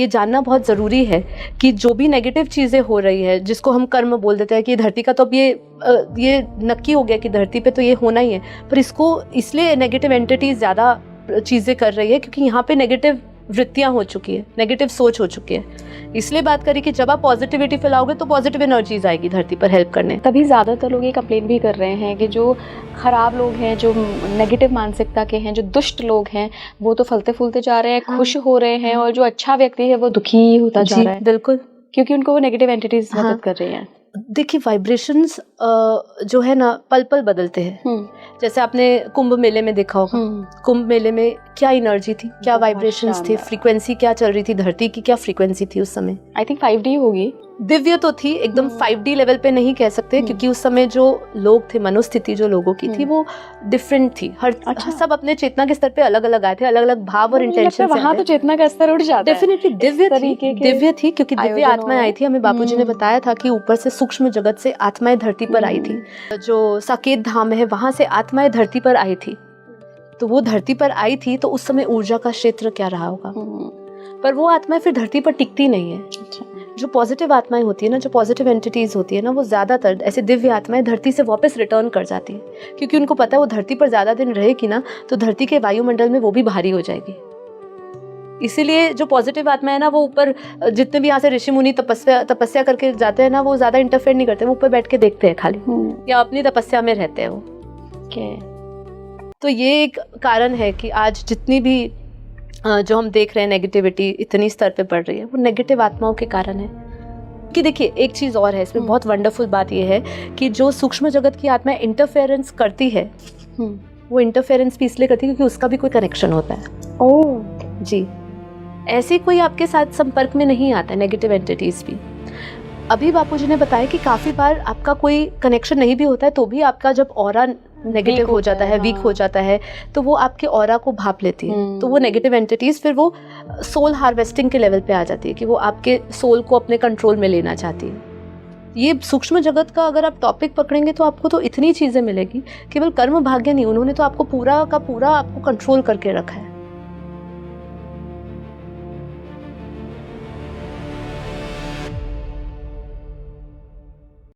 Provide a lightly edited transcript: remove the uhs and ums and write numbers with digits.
ये जानना बहुत ज़रूरी है कि जो भी नेगेटिव चीज़ें हो रही है, जिसको हम कर्म बोल देते हैं कि धरती का तो अब ये नक्की हो गया कि धरती पे तो ये होना ही है, पर इसको इसलिए नेगेटिव एंटिटी ज़्यादा चीज़ें कर रही है क्योंकि यहाँ पे नेगेटिव वृत्तियाँ हो चुकी है, नेगेटिव सोच हो चुकी है। इसलिए बात करी कि जब आप पॉजिटिविटी फैलाओगे तो पॉजिटिव एनर्जीज आएगी धरती पर हेल्प करने। तभी ज़्यादातर लोग ये कंप्लेन भी कर रहे हैं कि जो खराब लोग हैं, जो नेगेटिव मानसिकता के हैं, जो दुष्ट लोग हैं, वो तो फलते फूलते जा रहे हैं, खुश हो रहे हैं, और जो अच्छा व्यक्ति है वो दुखी होता जा रहा है। बिल्कुल, क्योंकि उनको वो नेगेटिव एंटिटीज मदद कर रही हैं। देखिए वाइब्रेशंस जो है ना पल पल बदलते हैं। जैसे आपने कुंभ मेले में देखा होगा, कुंभ मेले में क्या एनर्जी थी, क्या वाइब्रेशंस थे, फ्रीक्वेंसी क्या चल रही थी, धरती की क्या फ्रीक्वेंसी थी उस समय। आई थिंक 5D होगी, दिव्य तो थी, एकदम 5D लेवल पे नहीं कह सकते क्योंकि उस समय जो लोग थे, मनोस्थिति जो लोगों की थी वो डिफरेंट थी। सब अपने चेतना के स्तर पे अलग अलग आए थे, अलग अलग भाव और इंटेंशन। वहाँ तो चेतना का स्तर उठ जाता है। डेफिनेटली दिव्य थी क्योंकि दिव्य आत्माएं आई थी। हमें बापूजी ने बताया था कि ऊपर से सूक्ष्म जगत से आत्माएं धरती पर आई थी। जो साकेत धाम है वहां से आत्माएं धरती पर आई थी, तो वो धरती पर आई थी तो उस समय ऊर्जा का क्षेत्र क्या रहा होगा। पर वो आत्माएं फिर धरती पर टिकती नहीं है। जो पॉजिटिव आत्माएं होती है ना, जो पॉजिटिव एंटिटीज होती है ना, वो ज्यादातर ऐसे दिव्य आत्माएं धरती से वापस रिटर्न कर जाती है क्योंकि उनको पता है वो धरती पर ज्यादा दिन रहेगी ना तो धरती के वायुमंडल में वो भी भारी हो जाएगी। इसीलिए जो पॉजिटिव आत्मा है ना, वो ऊपर जितने भी यहाँ से ऋषि मुनि तपस्या करके जाते हैं ना, वो ज्यादा इंटरफेयर नहीं करते, वो ऊपर बैठ के देखते हैं खाली, या अपनी तपस्या में रहते हैं वो। तो ये एक कारण है कि आज जितनी भी जो हम देख रहे हैं नेगेटिविटी इतनी स्तर पे बढ़ रही है, वो नेगेटिव आत्माओं के कारण है। कि देखिए एक चीज और है इसमें, बहुत वंडरफुल बात ये है कि जो सूक्ष्म जगत की आत्मा इंटरफेरेंस करती है, वो इंटरफेरेंस भी इसलिए करती है क्योंकि उसका भी कोई कनेक्शन होता है। ओह जी, ऐसे कोई आपके साथ संपर्क में नहीं आता है नेगेटिव एंटिटीज भी। अभी बापूजी ने बताया कि काफी बार आपका कोई कनेक्शन नहीं भी होता है तो भी आपका जब ऑरा नेगेटिव हो जाता है, वीक हो जाता है, तो वो आपके ऑरा को भाप लेती है। तो वो नेगेटिव एंटिटीज फिर वो सोल हार्वेस्टिंग के लेवल पे आ जाती है कि वो आपके सोल को अपने कंट्रोल में लेना चाहती है। ये सूक्ष्म जगत का अगर आप टॉपिक पकड़ेंगे तो आपको तो इतनी चीजें मिलेगी। केवल कर्म भाग्य नहीं, उन्होंने तो आपको पूरा का पूरा आपको कंट्रोल करके रखा है।